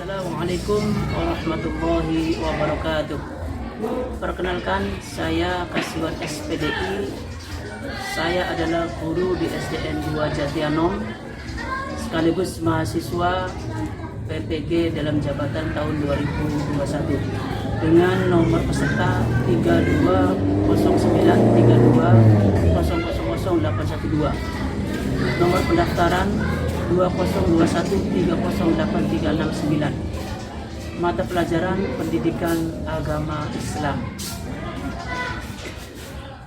Assalamualaikum warahmatullahi wabarakatuh. Perkenalkan, saya Kasiwan SPDI. Saya adalah guru di SDN 2 Jatianom, sekaligus mahasiswa PPG dalam jabatan tahun 2021 dengan nomor peserta 320932000812. Nomor pendaftaran 2021308369. Mata pelajaran Pendidikan Agama Islam.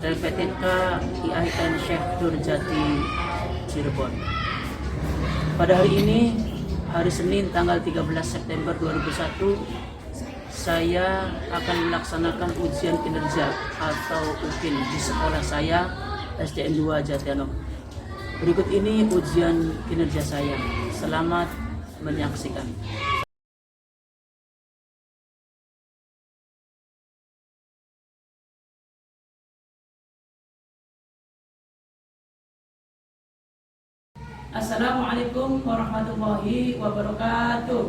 LPTK IAIN Syekh Nurjati Cirebon. Pada hari ini, hari Senin tanggal 13 September 2001, saya akan melaksanakan ujian kinerja atau UKIN di sekolah saya SDN 2 Jatianom. Berikut ini ujian kinerja saya. Selamat menyaksikan. Assalamualaikum warahmatullahi wabarakatuh.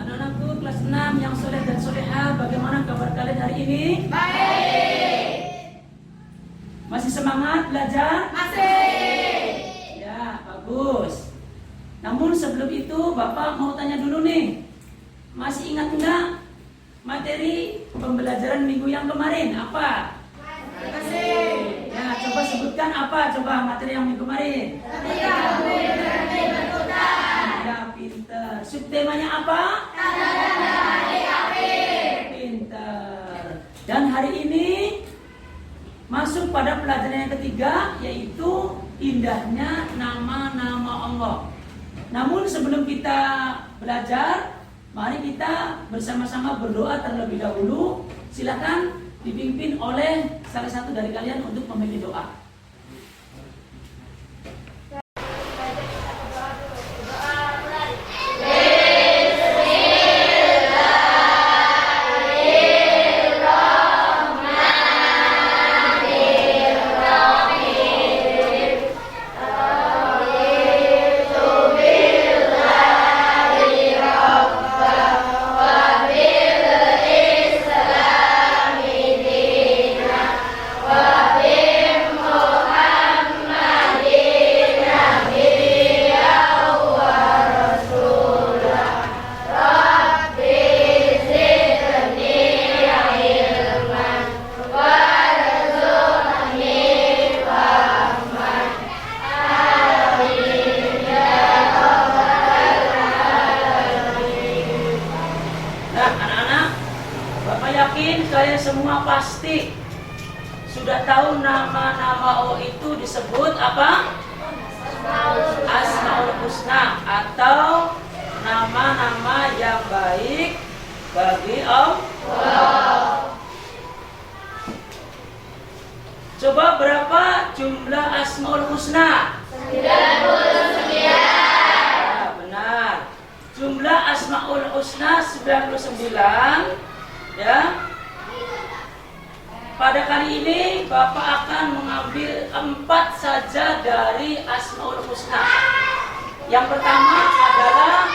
Anak-anakku kelas 6 yang soleh dan soleha, bagaimana kabar kalian hari ini? Masih semangat belajar? Masih. Ya, bagus. Namun sebelum itu Bapak mau tanya dulu nih. Masih ingat enggak materi pembelajaran minggu yang kemarin? Apa? Masih. Ya, coba sebutkan apa coba materi yang minggu kemarin? Ya, pinter. Subtemanya apa? Pinter. Dan hari ini masuk pada pelajaran yang ketiga, yaitu indahnya nama-nama Allah. Namun sebelum kita belajar, mari kita bersama-sama berdoa terlebih dahulu. Silakan dipimpin oleh salah satu dari kalian untuk memimpin doa. Kalian semua pasti sudah tahu nama-nama Allah itu disebut apa? Asmaul Husna, atau nama-nama yang baik bagi Allah. Coba berapa jumlah Asmaul Husna? 99. Ya, benar. Jumlah Asmaul Husna 99. Ya. Pada kali ini Bapak akan mengambil 4 saja dari Asmaul Husna. Yang pertama adalah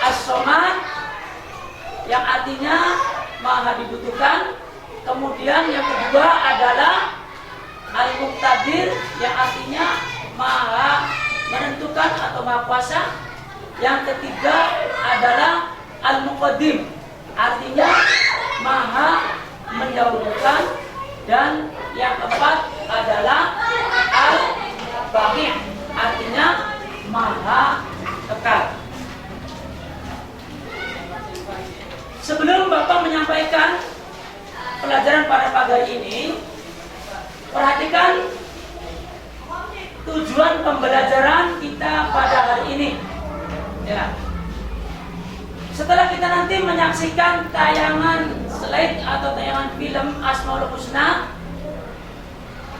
As-Somad, yang artinya maha dibutuhkan. Kemudian yang kedua adalah Al-Muqtadir, yang artinya maha menentukan atau maha kuasa. Yang ketiga adalah Al-Muqaddim, artinya maha mendahulukan. Dan yang keempat adalah Al-Baqi, artinya maha kekal. Sebelum Bapak menyampaikan pelajaran pada pagi hari ini, perhatikan tujuan pembelajaran kita pada hari ini. Ya. Setelah kita nanti menyaksikan tayangan slide atau tayangan film Asmaul Husna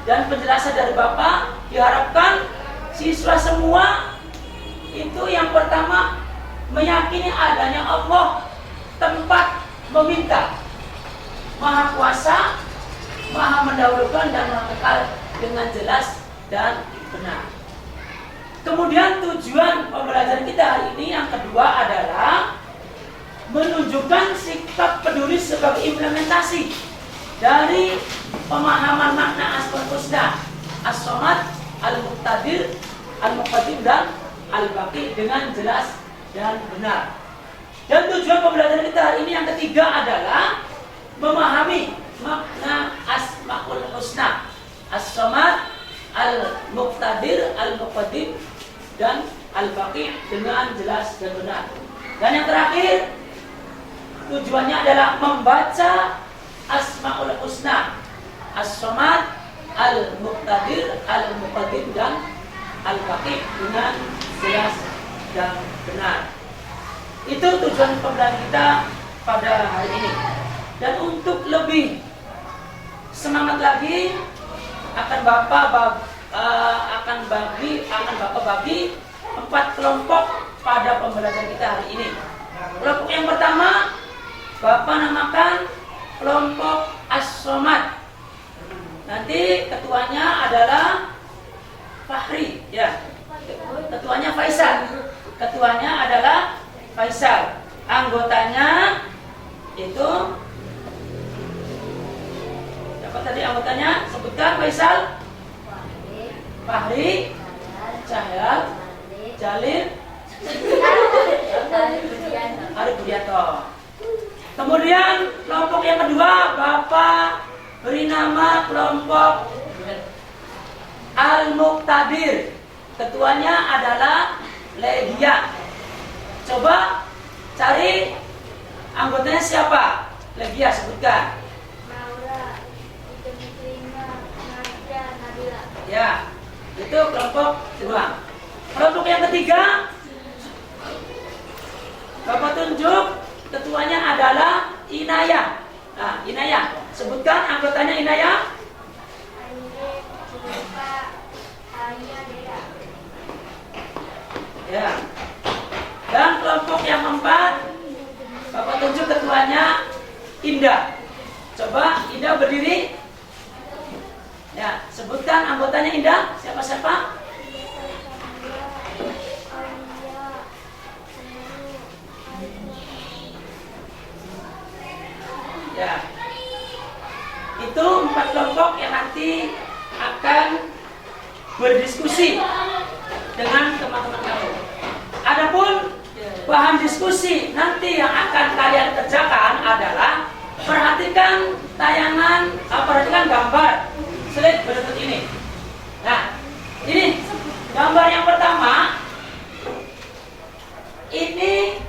dan penjelasan dari Bapak, diharapkan siswa semua itu yang pertama meyakini adanya Allah, tempat meminta, maha kuasa, maha mendahulukan dan maha kekal dengan jelas dan benar. Kemudian tujuan pembelajaran kita hari ini yang kedua adalah menunjukkan sikap peduli sebagai implementasi dari pemahaman makna Asmaul Husna, As-Somad, Al-Muqtadir, Al-Muqaddim dan Al-Baqi dengan jelas dan benar. Dan tujuan pembelajaran kita hari ini yang ketiga adalah memahami makna Asmaul Husna, As-Somad, Al-Muqtadir, Al-Muqaddim dan Al-Baqi dengan jelas dan benar. Dan yang terakhir, tujuannya adalah membaca Asmaul Husna, As-Somad, Al-Muqtadir, Al-Muqaddim dan Al-Baqi dengan jelas dan benar. Itu tujuan pembelajaran kita pada hari ini. Dan untuk lebih semangat lagi akan Bapak bagi 4 kelompok pada pembelajaran kita hari ini. Kelompok yang pertama Bapak namakan kelompok As-Somad. Nanti ketuanya adalah Fahri, ya. Ketuanya Faisal. Ketuanya adalah Faisal. Anggotanya itu siapa tadi anggotanya? Sebutkan. Faisal, Fahri, Cahyal, Jalil, Arif Budianto. Kemudian kelompok yang kedua Bapak beri nama kelompok Al-Muqtadir. Ketuanya adalah Legia. Coba cari anggotanya siapa? Legia, sebutkan. Maura, Nadia, Nabila. Ya, itu kelompok kedua. Kelompok yang ketiga Bapak tunjuk, ketuanya adalah Inayah. Nah, Inayah, sebutkan anggotanya Inayah. Aire, Julfa, Aya, Dea. Ya. Dan kelompok yang keempat Bapak tunjuk ketuanya Indah. Coba Indah berdiri. Ya, sebutkan anggotanya Indah. Siapa-siapa? Ya. Itu 4 kelompok yang nanti akan berdiskusi dengan teman-teman kamu. Adapun bahan diskusi nanti yang akan kalian kerjakan adalah perhatikan gambar slide berikut ini. Nah, ini gambar yang pertama. Ini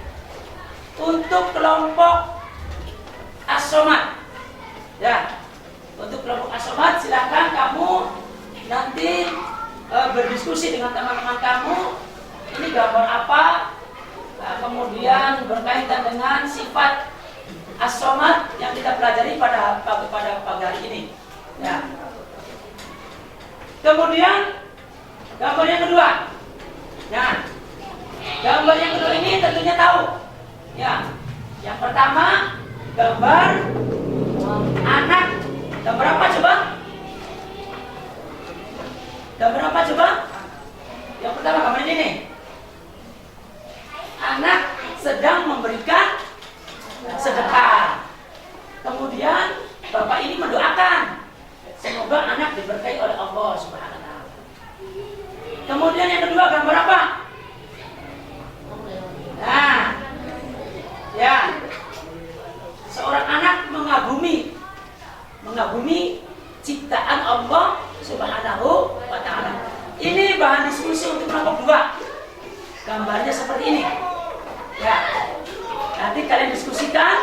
untuk kelompok As-Somad. Ya, untuk kelompok As-Somad silakan kamu nanti berdiskusi dengan teman-teman kamu. Ini gambar apa? Nah, kemudian berkaitan dengan sifat As-Somad yang kita pelajari pada pagi hari ini. Ya. Kemudian gambar yang kedua. Nah, gambar yang kedua ini tentunya tahu. Ya. Yang pertama gambar anak. Gambar apa coba? Gambar apa coba? Yang pertama gambar ini nih. Anak sedang memberikan sedekah. Kemudian bapak ini mendoakan semoga anak diberkahi oleh Allah Subhanahu wa taala. Kemudian yang kedua gambar apa? Nah, ya. Seorang anak mengagumi ciptaan Allah Subhanahu wa taala. Ini bahan diskusi untuk kelompok 2. Gambarnya seperti ini. Ya. Nanti kalian diskusikan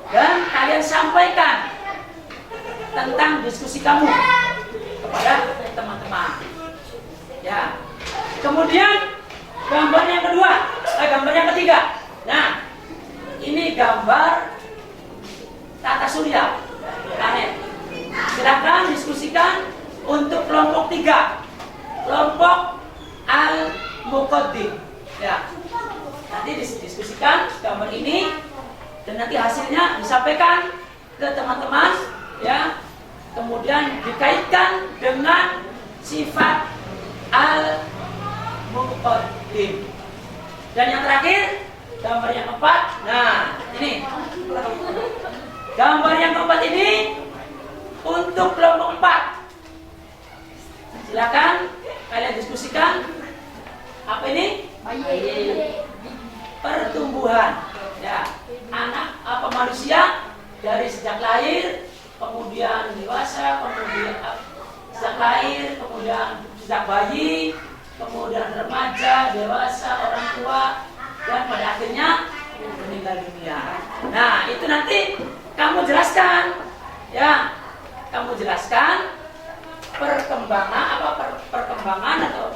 dan kalian sampaikan tentang diskusi kamu kepada teman-teman. Ya. Kemudian gambar yang kedua, gambar yang ketiga. Nah, ini gambar tata surya planet. Silakan diskusikan untuk kelompok 3. Kelompok Al-Muqaddim. Ya. Nanti diskusikan gambar ini dan nanti hasilnya disampaikan ke teman-teman, ya. Kemudian dikaitkan dengan sifat Qadim. Dan yang terakhir, gambar yang keempat. Nah, ini. Gambar yang keempat ini untuk kelompok 4. Silakan kalian diskusikan. Apa ini? Pertumbuhan. Ya, anak apa manusia dari sejak lahir, kemudian dewasa, kemudian sejak lahir, kemudian sejak bayi, kemudian remaja, dewasa, orang tua, dan pada akhirnya meninggal dunia. Nah, itu nanti kamu jelaskan, ya, kamu jelaskan perkembangan atau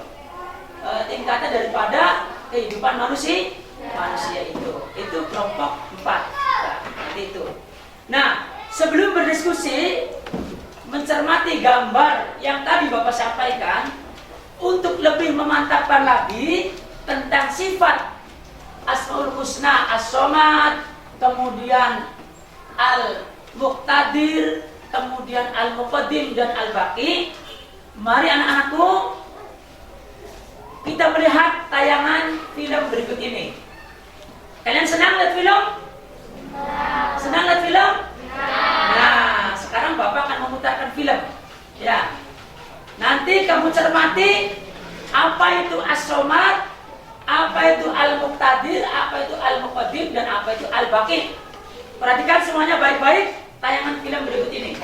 tingkatan daripada kehidupan manusia itu kelompok 4. Nah, nanti itu. Nah, sebelum berdiskusi mencermati gambar yang tadi Bapak sampaikan, untuk lebih memantapkan lagi tentang sifat Asmaul Husna As-Somad, kemudian Al-Muqtadir, kemudian Al-Muqaddim dan Al-Baqi, mari anak-anakku kita melihat tayangan film berikut ini. Kalian senang lihat film? Senang lihat film? Nah, sekarang Bapak akan memutarkan film. Ya. Nanti kamu cermati apa itu As-Somad, apa itu Al-Muqtadir, apa itu Al-Muqaddim, dan apa itu Al-Baqi. Perhatikan semuanya baik-baik tayangan film berikut ini.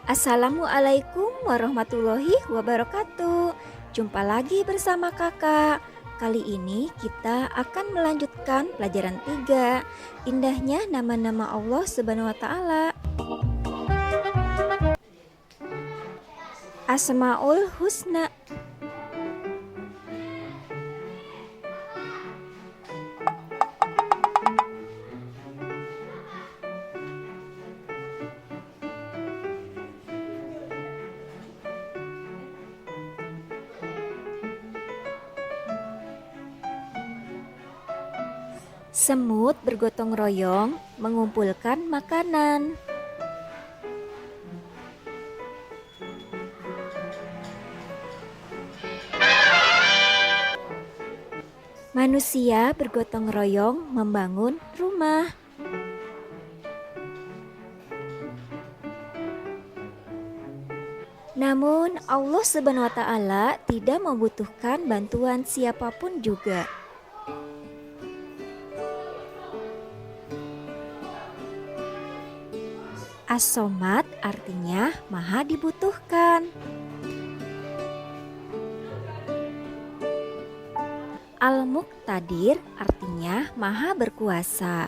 Assalamualaikum warahmatullahi wabarakatuh. Jumpa lagi bersama kakak. Kali ini kita akan melanjutkan pelajaran 3, indahnya nama-nama Allah Subhanahu wa Ta'ala. Asmaul Husna. Semut bergotong royong mengumpulkan makanan. Manusia bergotong royong membangun rumah. Namun Allah Subhanahu wa Ta'ala tidak membutuhkan bantuan siapapun juga. As-Somad artinya maha dibutuhkan. Al-Muqtadir artinya maha berkuasa.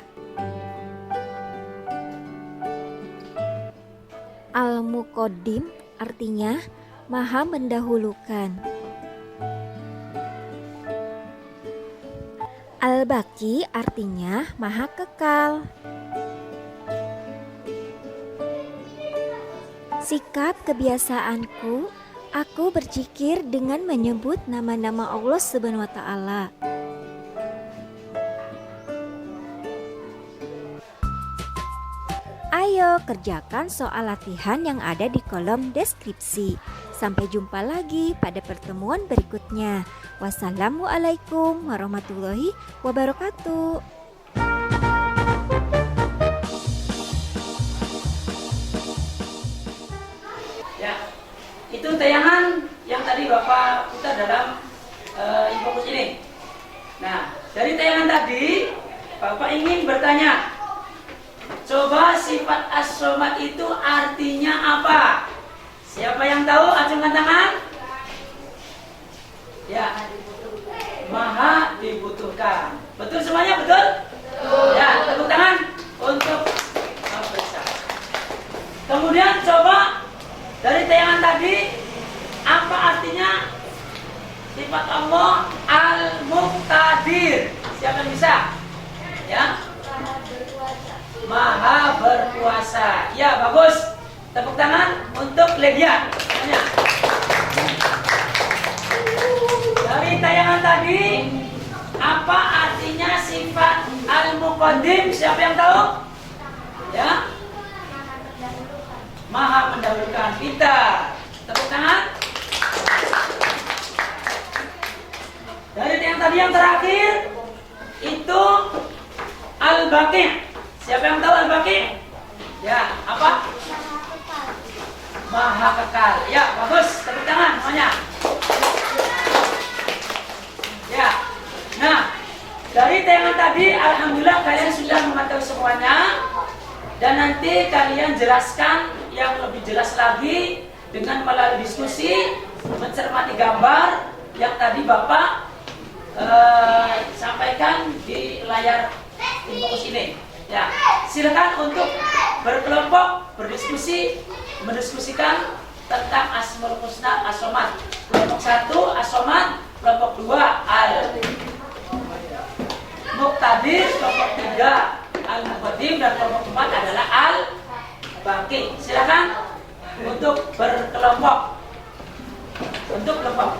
Al-Muqaddim artinya maha mendahulukan. Al-Baqi artinya maha kekal. Sikap kebiasaanku, aku berzikir dengan menyebut nama-nama Allah Subhanahu wa Ta'ala. Ayo kerjakan soal latihan yang ada di kolom deskripsi. Sampai jumpa lagi pada pertemuan berikutnya. Wassalamualaikum warahmatullahi wabarakatuh. Itu tayangan yang tadi Bapak putar dalam infokus ini. Nah, dari tayangan tadi Bapak ingin bertanya, coba sifat As-Somad itu artinya apa? Siapa yang tahu? Acungkan tangan. Ya, maha dibutuhkan. Betul semuanya? Betul? Ya, tepuk tangan untuk Bapak. Kemudian coba dari tayangan tadi, apa artinya sifat Allah Al-Muqtadir? Siapa yang bisa? Ya? Maha berkuasa. Ya, bagus. Tepuk tangan untuk Legia. Dari tayangan tadi, Apa artinya sifat al-muqaddim? Siapa yang tahu? Ya? Maha mendahulukan. Kita tepuk tangan. Dari yang tadi yang terakhir itu al-baqi'. Siapa yang tahu al-baqi'? Ya, apa? Maha kekal. Ya, bagus. Tepuk tangan semuanya. Ya. Nah, dari tayangan tadi alhamdulillah kalian sudah mengetahui semuanya. Dan nanti kalian jelaskan yang lebih jelas lagi dengan melalui diskusi, mencermati gambar yang tadi Bapak sampaikan di layar infokus ini. Ya, silakan untuk berkelompok berdiskusi, mendiskusikan tentang Asmaul Husna As-Somad. Kelompok 1 As-Somad, kelompok 2 Al-Muqtadir, kelompok 3 Al-Muqaddim, dan kelompok 4 adalah Al-Baqi. Silakan untuk berkelompok. Untuk kelompok.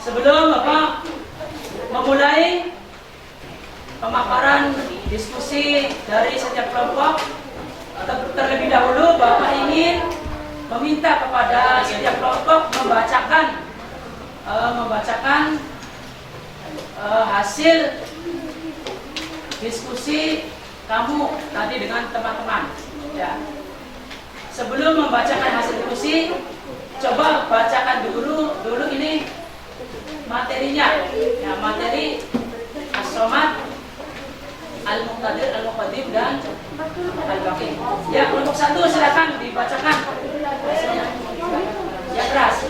Sebelum Bapak memulai pemaparan diskusi dari setiap kelompok, terlebih dahulu Bapak ingin meminta kepada setiap kelompok membacakan hasil diskusi kamu tadi dengan teman-teman. Ya. Sebelum membacakan hasil diskusi, coba bacakan dulu ini materinya. Ya, materi As-Somad, Al-Muqtadir, Al-Muqaddim, dan Al-Baqi. Ya, kelompok 1 silakan dibacakan hasilnya. Ya, keras.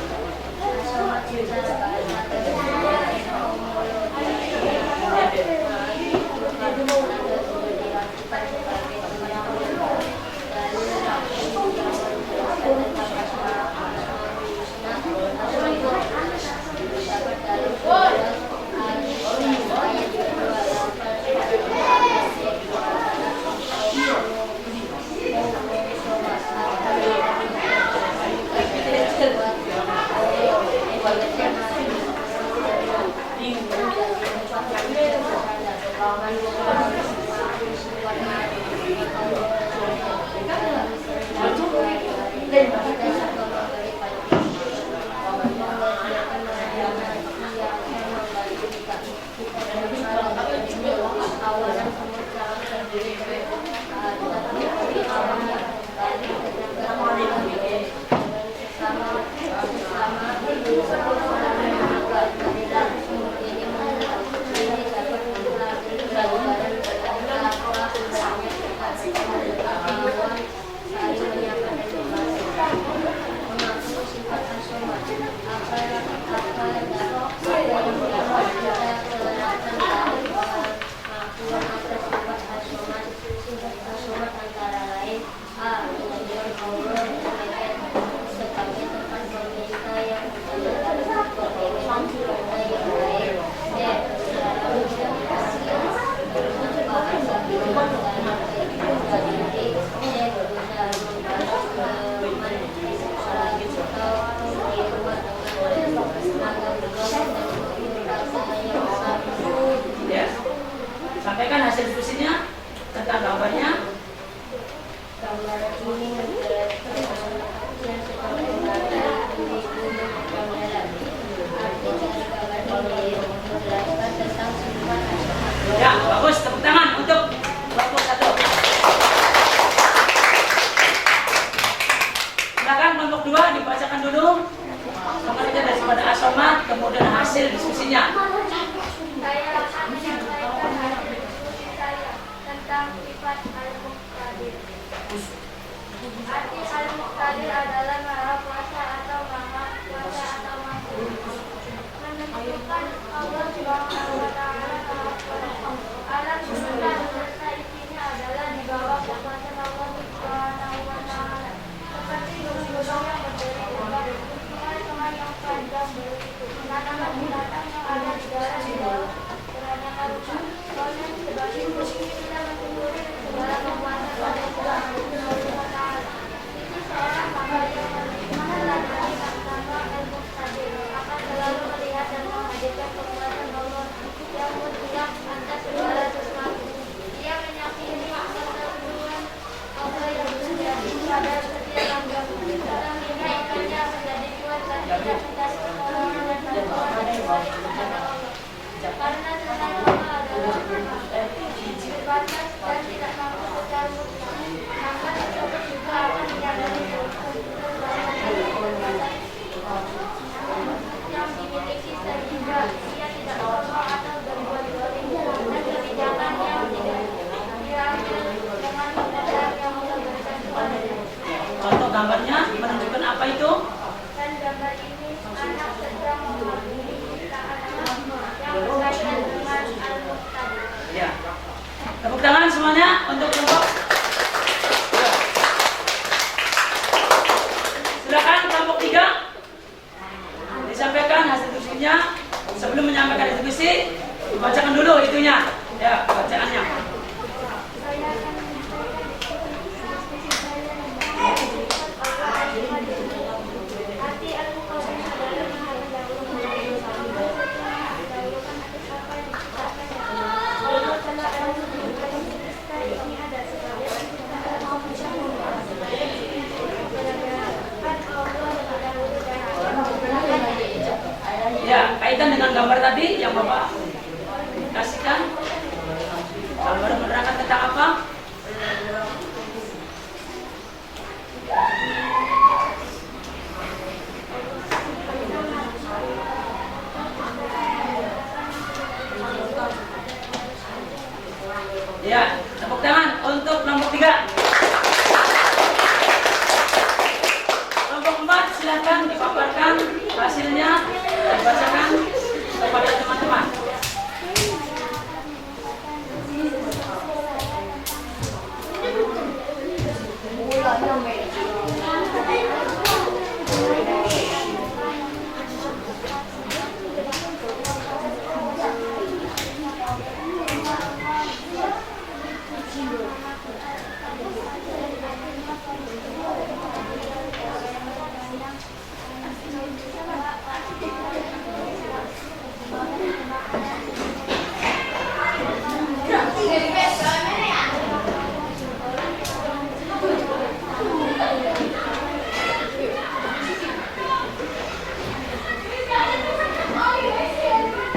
Sampaikan hasil diskusinya tentang gambarnya. Gambar ini menjelaskan yang seperti menjelaskan tentang sifat asma. Ya, bagus. Tepuk tangan untuk kelompok 1. Silakan kelompok 2 dibacakan dulu. Kemudian daripada As-Somad, kemudian hasil diskusinya. gambarnya menunjukkan apa itu? Dan gambar ini anak sedang mewakili ciptaannya yang berkaitan dengan Al-Muqtadir. Ya. Tepuk tangan semuanya untuk kelompok. Ya. Silakan kelompok 3 disampaikan hasil diskusinya. Sebelum menyampaikan diskusi, bacakan dulu itunya. Ya, bacaannya. Saya akan menyampaikan diskusi saya tentang arti Al-Muqtadir adalah maha mendahulukan atas apa yang diciptakannya. Allah telah menentukan semesta ini ada sebagai ciptaan manusia. Ya, kaitan dengan gambar tadi yang Bapak kasihkan. Gambar menerangkan tentang apa? Ya, tepuk tangan untuk kelompok 3. Kelompok 4 silakan dipaparkan hasilnya, dibacakan kepada teman-teman.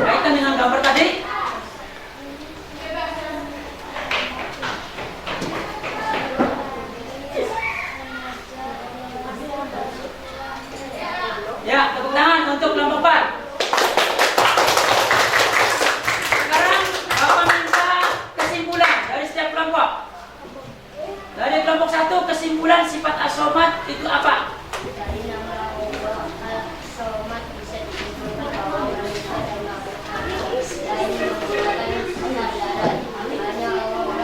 Kaitan dengan gambar tadi. Ya, tepuk tangan untuk kelompok 4. Sekarang Bapak minta kesimpulan dari setiap kelompok. Dari kelompok 1, kesimpulan sifat as-somad itu apa? Dari nama Allah Al-Somad bisa disimpulkan bahwa manusia adalah selain menggunakan kesadaran hanya Allah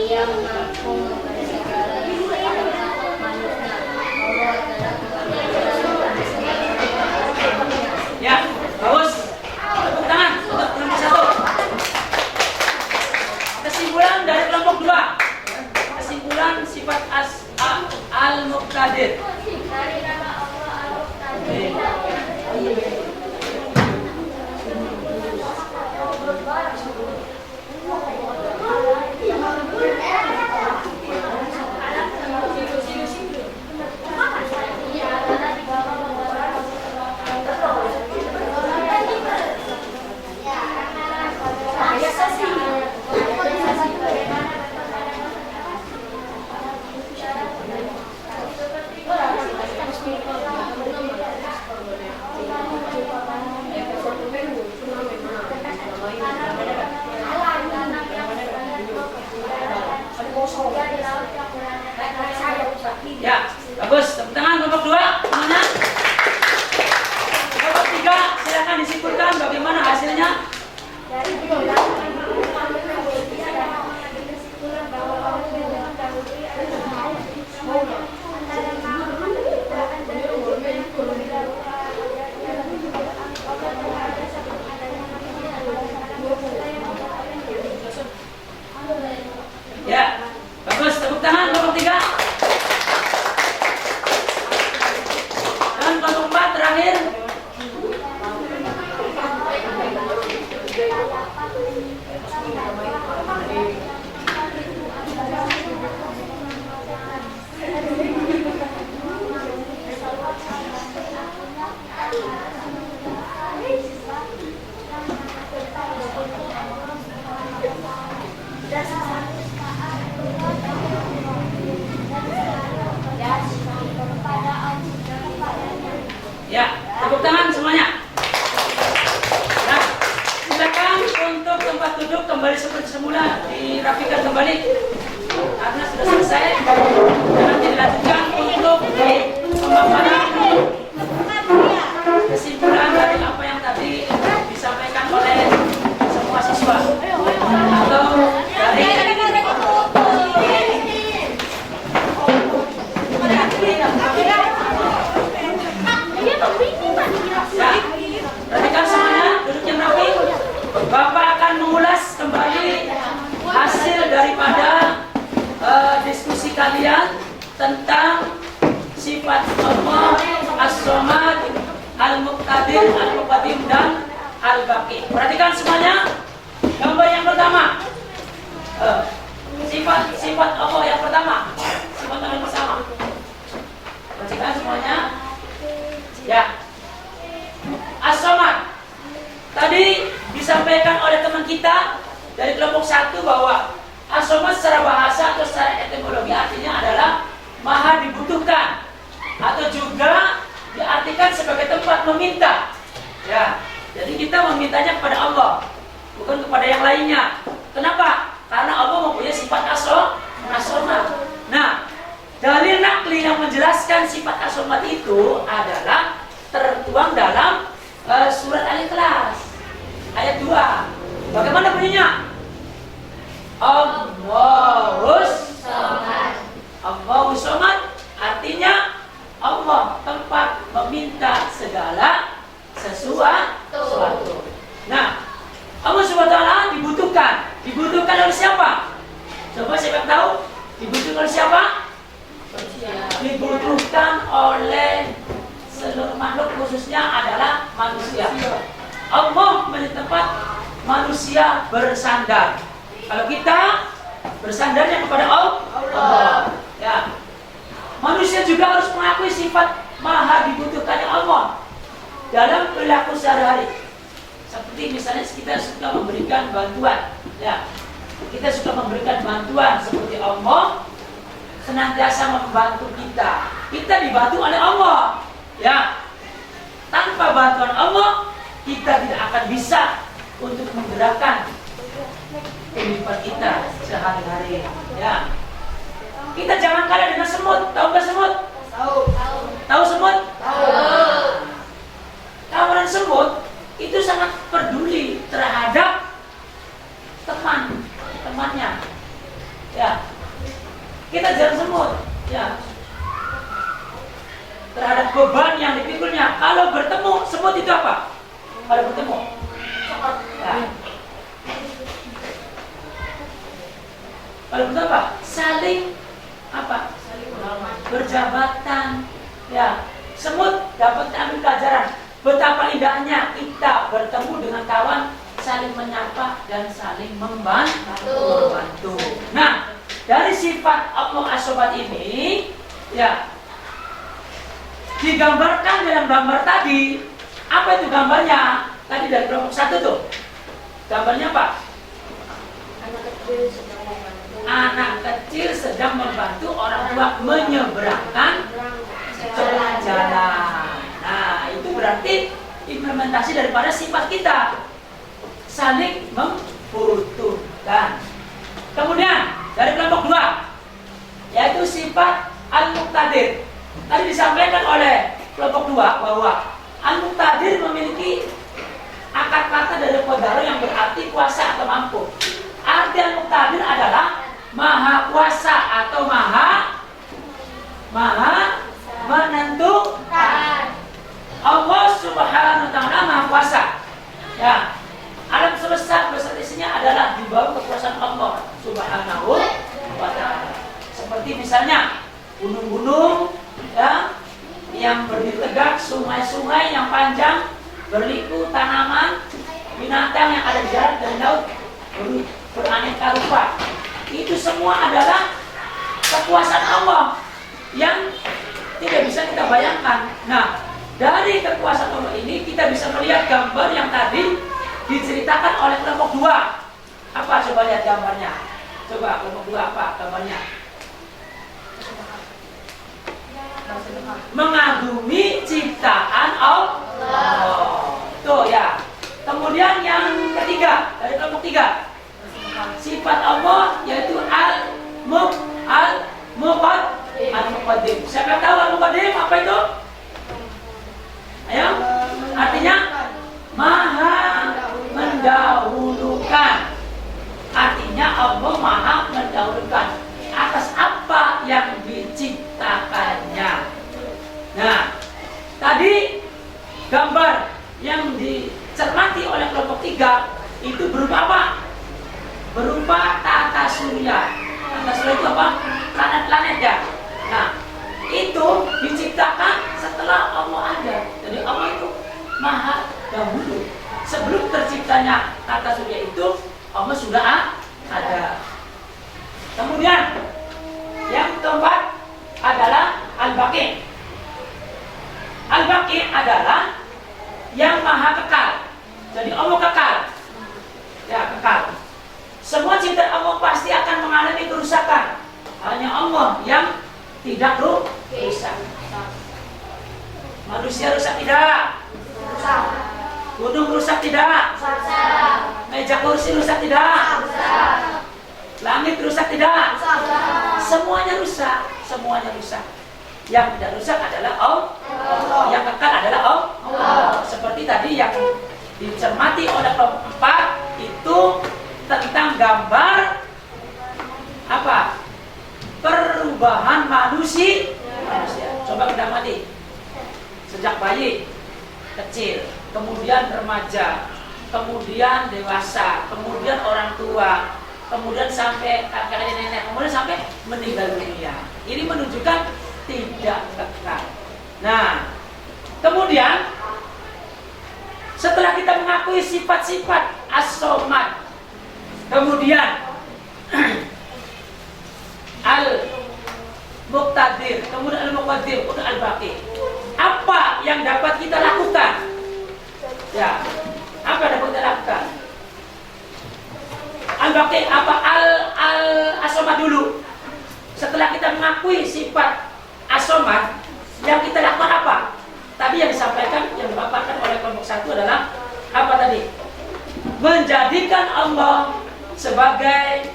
yang mampu memberi segala makhluknya. Allah adalah Tuhan yang selalu segala. Ya, bagus. Tepuk tangan untuk kelompok 1. Kesimpulan dari kelompok 2. Kesimpulan sifat Al-Muqtadir. Dari nama Allah Al-Muqtadir. Ya, bagus. Tepuk tangan kelompok 2 semuanya. Kelompok 3 silakan disimpulkan bagaimana hasilnya. Dari kesimpulan bahwa Allah mendahului adalah antara makhluk ciptaan dan Ya, bagus. Tepuk tangan kelompok 3. Dan kelompok 4 terakhir. Ya, tepuk tangan semuanya. Nah, silakan untuk tempat duduk kembali seperti semula, dirapikan kembali karena sudah selesai. Dan nanti dilanjutkan untuk untuk pemaparan kesimpulan dari apa yang tadi disampaikan oleh semua siswa atau dari ya, perhatikan semuanya, duduk yang rapi. Bapak akan mengulas kembali hasil daripada diskusi kalian tentang sifat Allah As-Samad, Al-Muqtadir, Al-Muqaddim, dan Al-Baqi. Perhatikan semuanya. Gambar yang pertama, sifat Allah yang pertama. Sifat Allah yang pertama. Perhatikan semuanya. Ya, As-Samad. Tadi disampaikan oleh teman kita dari kelompok 1 bahwa As-Samad secara bahasa atau secara etimologi artinya adalah maha dibutuhkan atau juga diartikan sebagai tempat meminta. Ya, jadi kita memintanya kepada Allah, bukan kepada yang lainnya. Kenapa? Karena Allah mempunyai sifat As-Samad. Nah, dalil nakli yang menjelaskan sifat As-Samad itu adalah tertuang dalam surat Al-Ikhlas ayat 2. Bagaimana bunyinya? Allahus Samad. Allahus Samad artinya Allah tempat meminta segala sesuatu. Nah, Allah SWT dibutuhkan. Dibutuhkan oleh siapa? Coba siapa yang tahu? Dibutuhkan oleh siapa? Dibutuhkan oleh seluruh makhluk, khususnya adalah manusia. Allah menjadi tempat manusia bersandar. Kalau kita bersandarnya kepada Allah, ya. Manusia juga harus mengakui sifat maha dibutuhkannya Allah dalam perilaku sehari-hari. Seperti misalnya kita suka memberikan bantuan, ya. Kita suka memberikan bantuan seperti Allah senantiasa membantu kita. Kita dibantu oleh Allah. Ya, tanpa bantuan Allah kita tidak akan bisa untuk menggerakkan kehidupan kita sehari-hari. Ya, kita jangan kalah dengan semut. Tahu nggak semut? Tahu semut? Kawanan semut itu sangat peduli terhadap temannya. Ya, kita jangan semut. Ya, terhadap beban yang dipikulnya. Kalau bertemu, semut itu apa? Kalau bertemu, ya. Kalau bertemu apa? Saling apa? Berjabatan. Ya, semut dapat ambil pelajaran betapa indahnya kita bertemu dengan kawan, saling menyapa dan saling membantu. Nah, dari sifat Allah As-Samad ini, ya, digambarkan dalam gambar tadi. Apa itu gambarnya? Tadi dari kelompok 1 tuh. Gambarnya apa? Anak kecil sedang membantu orang tua menyeberangkan jalan. Nah, itu berarti implementasi daripada sifat kita, saling membutuhkan. Kemudian dari kelompok 2, yaitu sifat Al-Muqtadir. Tadi disampaikan oleh kelompok 2 bahwa Al-Muqtadir memiliki akar kata dari qadara yang berarti kuasa atau mampu. Arti Al-Muqtadir adalah maha kuasa atau maha menentukan. Allah Subhanahu wa taala maha kuasa. Ya. Alam semesta beserta isinya adalah di bawah kekuasaan Allah Subhanahu wa taala. Seperti misalnya gunung-gunung, ya, yang berdiri tegak, sungai-sungai yang panjang, berliku, tanaman, binatang yang ada di darat dan laut beraneka rupa. Itu semua adalah kekuasaan Allah yang tidak bisa kita bayangkan. Nah, dari kekuasaan Allah ini kita bisa melihat gambar yang tadi diceritakan oleh kelompok 2. Apa, coba lihat gambarnya. Coba kelompok 2 apa gambarnya? Mengagumi ciptaan Allah. Tuh ya. Kemudian yang ketiga, dari kelompok 3, sifat Allah yaitu al-muqaddim. al-muqaddim. Siapa tahu al-muqaddim apa itu? Ayo. Artinya maha mendahulukan. Artinya Allah maha mendahulukan atas apa yang diciptakannya. Nah, tadi gambar yang dicermati oleh kelompok 3 itu berupa apa? Berupa tata surya. Tata surya itu apa? Planet-planet ya. Nah, itu diciptakan setelah Allah ada. Jadi Allah itu maha dahulu. Sebelum terciptanya tata surya itu, Allah sudah ada. Kemudian yang keempat adalah Al-Baqi. Al-Baqi adalah yang maha kekal. Jadi Allah kekal. Ya, kekal. Semua ciptaan Allah pasti akan mengalami kerusakan. Hanya Allah yang tidak rusak. Manusia rusak tidak? Rusak. Gunung rusak tidak? Rusak. Meja kursi rusak tidak? Rusak. Langit rusak tidak? Rusak. Semuanya rusak. Semuanya rusak. Yang tidak rusak adalah Allah. Yang kekal adalah Allah. Seperti tadi yang dicermati oleh kelompok 4 itu tentang gambar apa? Perubahan manusia. Coba kita amati. Sejak bayi kecil, kemudian remaja, kemudian dewasa, kemudian orang tua, kemudian sampai kakek nenek, kemudian sampai meninggal dunia. Ini menunjukkan tidak kekal. Nah, kemudian setelah kita mengakui sifat-sifat as-somad, kemudian al-muqtadir, kemudian al-muqaddim, kemudian al-baqi, apa yang dapat kita lakukan? Ya, apa yang dapat kita lakukan? Al-baqi apa? As-somad dulu. Setelah kita mengakui sifat as-somad, yang kita lakukan apa? Tadi yang disampaikan, yang dipaparkan oleh kelompok 1 adalah apa tadi? Menjadikan Allah sebagai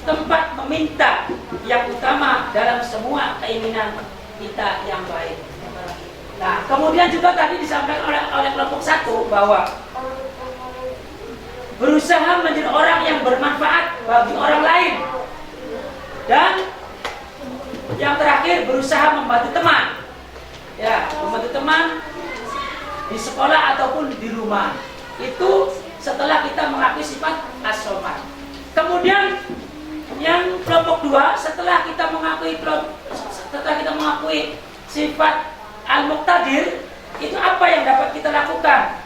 tempat meminta yang utama dalam semua keinginan kita yang baik. Nah, kemudian juga tadi disampaikan oleh kelompok 1 bahwa berusaha menjadi orang yang bermanfaat bagi orang lain, dan yang terakhir berusaha membantu teman. Ya, membantu teman di sekolah ataupun di rumah. Itu setelah kita mengakui sifat as-somad. Kemudian yang kelompok 2, setelah kita mengakui sifat al-muqtadir, itu apa yang dapat kita lakukan?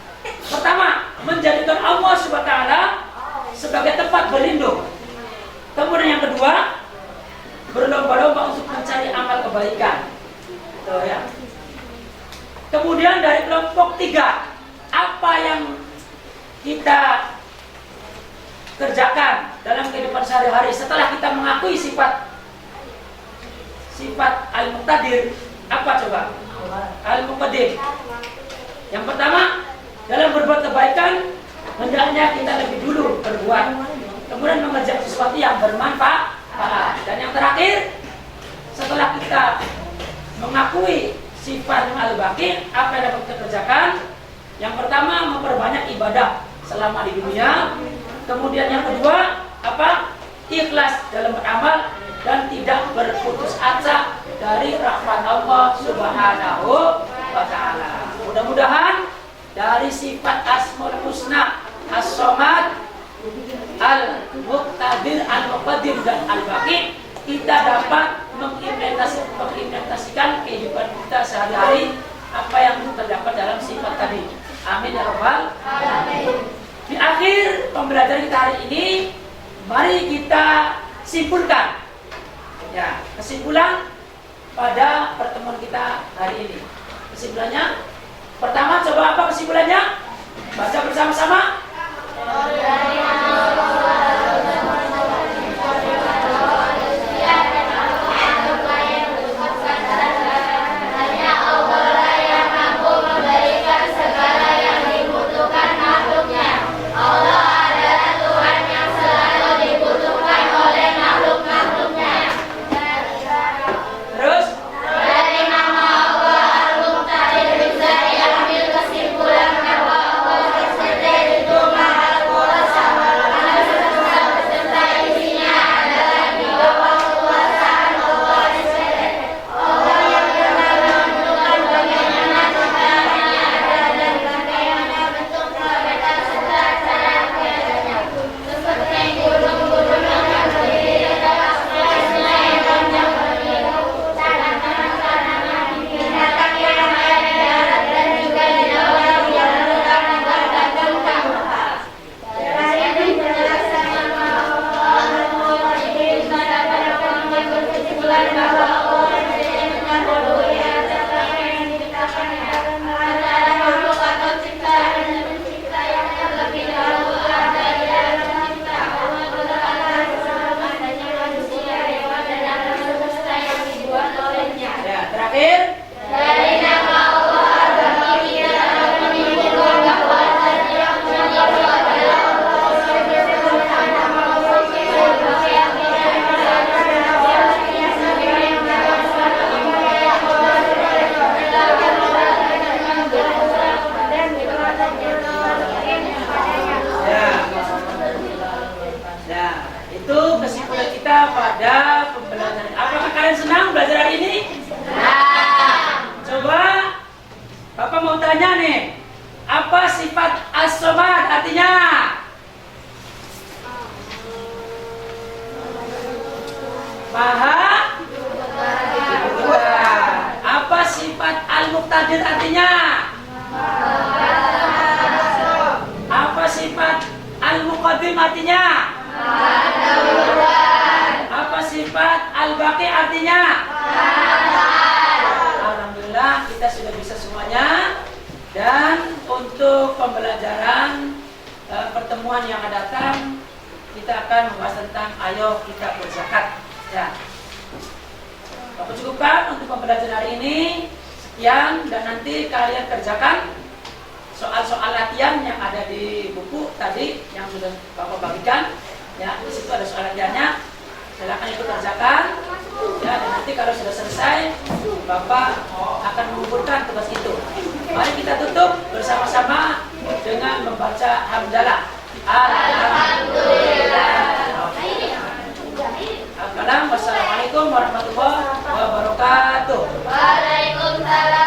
Pertama, menjadikan Allah Subhanahu wa taala sebagai tempat berlindung. Kemudian yang kedua, berlomba-lomba untuk mencari amal kebaikan. Tuh ya. Kemudian dari kelompok 3, apa yang kita kerjakan dalam kehidupan sehari-hari setelah kita mengakui sifat al-muqtadir, apa coba? Al-muqaddim. Yang pertama, dalam berbuat kebaikan hendaknya kita lebih dulu berbuat, kemudian mengerjakan sesuatu yang bermanfaat. Dan yang terakhir, setelah kita mengakui sifat al-baqi, apa yang dapat kita kerjakan? Yang pertama, memperbanyak ibadah selama di dunia. Kemudian yang kedua, apa? Ikhlas dalam beramal dan tidak berputus asa dari rahmat Allah Subhanahu wa taala. Mudah-mudahan dari sifat Asmaul Husna, As-Somad, Al-Muqtadir, Al-Muqaddim dan Al-Baqi, kita dapat mengimplementasikan kehidupan kita sehari-hari apa yang terdapat dalam sifat tadi. Amin ya rabbal alamin. Di akhir pembelajaran kita hari ini, mari kita simpulkan. Ya, kesimpulan pada pertemuan kita hari ini. Kesimpulannya, pertama, coba apa kesimpulannya? Baca bersama-sama. Terus Maha apa sifat al-muqtadir artinya? Apa sifat al-muqaddim artinya? Apa sifat al-baqi artinya? Alhamdulillah kita sudah bisa semuanya. Dan untuk pembelajaran pertemuan yang akan datang, kita akan membahas tentang ayo kita berzakat. Ya. Aku cukupkan untuk pembelajaran hari ini. Sekian, dan nanti kalian kerjakan soal-soal latihan yang ada di buku tadi yang sudah Bapak bagikan. Ya, di situ ada soal latihannya. Silakan ikut kerjakan. Ya, dan nanti kalau sudah selesai, Bapak akan mengumpulkan tugas itu. Mari kita tutup bersama-sama dengan membaca hamdalah. Alhamdulillah. Assalamualaikum warahmatullahi wabarakatuh. Waalaikumsalam.